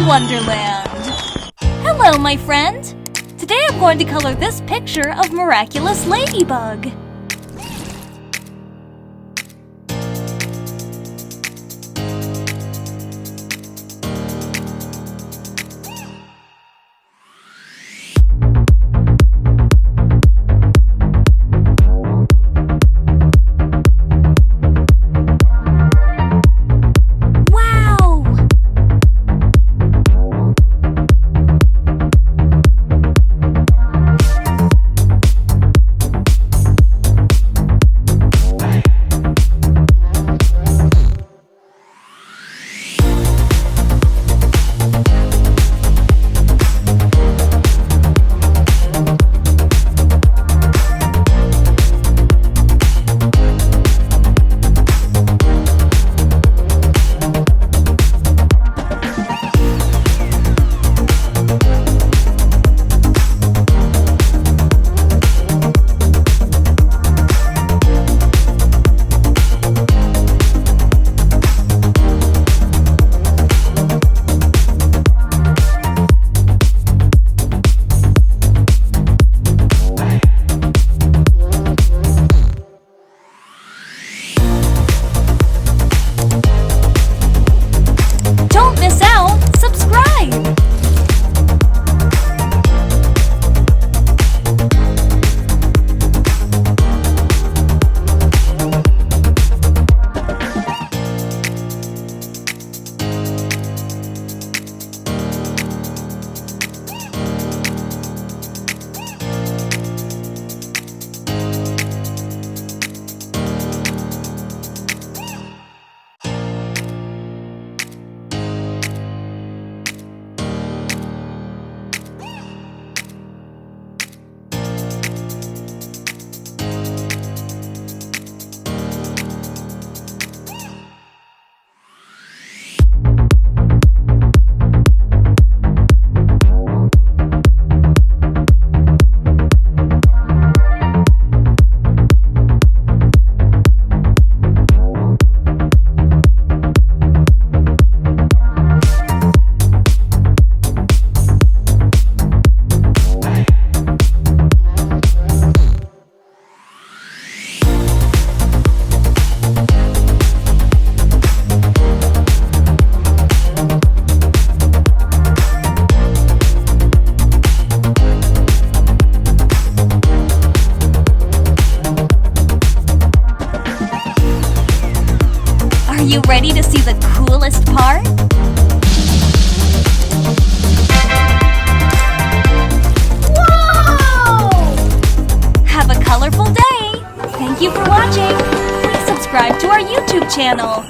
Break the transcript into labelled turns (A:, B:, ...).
A: Wonderland. Hello, my friend. Today I'm going to color this picture of miraculous Ladybug. Are you ready to see the coolest part? Whoa! Have a colorful day! Thank you for watching! Please subscribe to our YouTube channel.